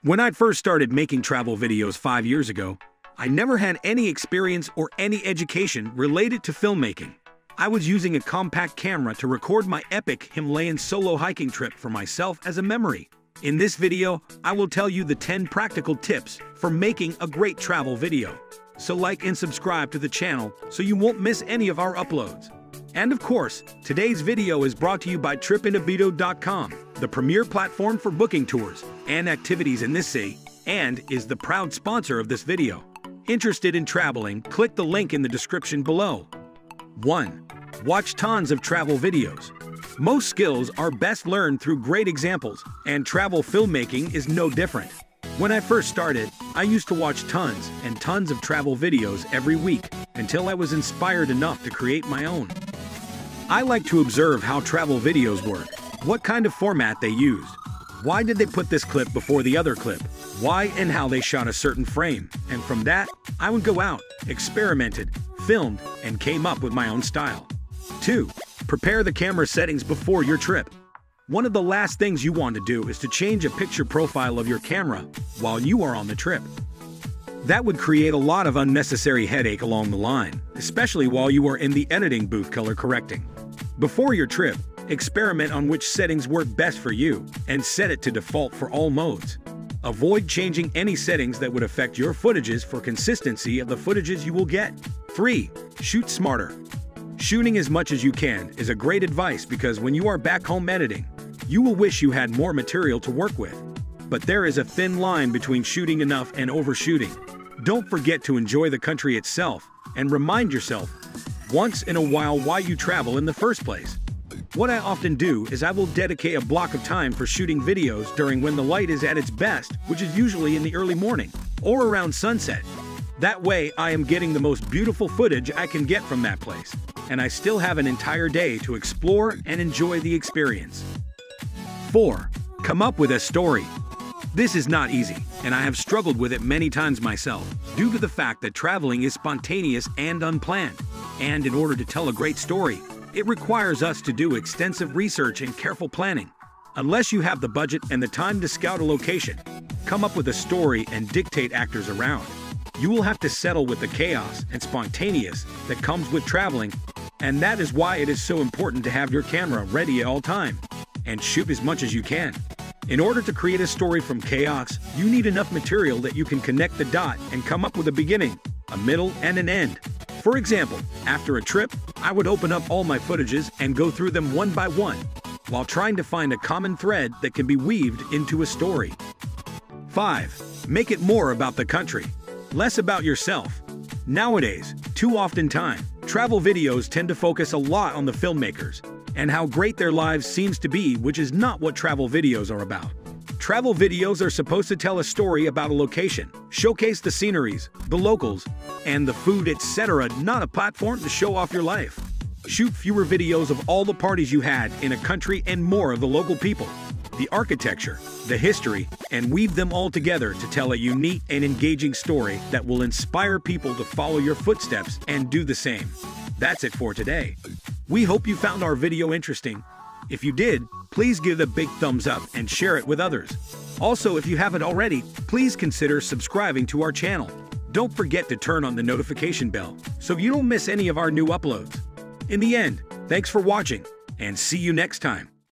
When I first started making travel videos 5 years ago, I never had any experience or any education related to filmmaking. I was using a compact camera to record my epic Himalayan solo hiking trip for myself as a memory. In this video, I will tell you the 10 practical tips for making a great travel video. So like and subscribe to the channel so you won't miss any of our uploads. And of course, today's video is brought to you by Tripidabido.com, the premier platform for booking tours and activities in this city, and is the proud sponsor of this video. Interested in traveling, click the link in the description below. 1. Watch tons of travel videos. Most skills are best learned through great examples, and travel filmmaking is no different. When I first started, I used to watch tons and tons of travel videos every week until I was inspired enough to create my own. I like to observe how travel videos work, what kind of format they used, why did they put this clip before the other clip, why and how they shot a certain frame, and from that, I would go out, experimented, filmed, and came up with my own style. 2. Prepare the camera settings before your trip. One of the last things you want to do is to change a picture profile of your camera while you are on the trip. That would create a lot of unnecessary headache along the line, especially while you are in the editing booth color correcting. Before your trip, experiment on which settings work best for you and set it to default for all modes. Avoid changing any settings that would affect your footages for consistency of the footages you will get. 3. Shoot smarter. Shooting as much as you can is a great advice because when you are back home editing, you will wish you had more material to work with. But there is a thin line between shooting enough and overshooting. Don't forget to enjoy the country itself and remind yourself once in a while why you travel in the first place. What I often do is I will dedicate a block of time for shooting videos during when the light is at its best, which is usually in the early morning or around sunset. That way I am getting the most beautiful footage I can get from that place, and I still have an entire day to explore and enjoy the experience. 4. Come up with a story. This is not easy, and I have struggled with it many times myself, due to the fact that traveling is spontaneous and unplanned. And in order to tell a great story, it requires us to do extensive research and careful planning. Unless you have the budget and the time to scout a location, come up with a story and dictate actors around. You will have to settle with the chaos and spontaneous that comes with traveling, and that is why it is so important to have your camera ready at all time and shoot as much as you can. In order to create a story from chaos, you need enough material that you can connect the dot and come up with a beginning, a middle, and an end. For example, after a trip, I would open up all my footages and go through them one by one, while trying to find a common thread that can be weaved into a story. 5. Make it more about the country, less about yourself. Nowadays, too often travel videos tend to focus a lot on the filmmakers and how great their lives seems to be, which is not what travel videos are about. Travel videos are supposed to tell a story about a location, showcase the sceneries, the locals, and the food, etc., not a platform to show off your life. Shoot fewer videos of all the parties you had in a country and more of the local people, the architecture, the history, and weave them all together to tell a unique and engaging story that will inspire people to follow your footsteps and do the same. That's it for today. We hope you found our video interesting. If you did, please give it a big thumbs up and share it with others. Also, if you haven't already, please consider subscribing to our channel. Don't forget to turn on the notification bell so you don't miss any of our new uploads. In the end, thanks for watching, and see you next time.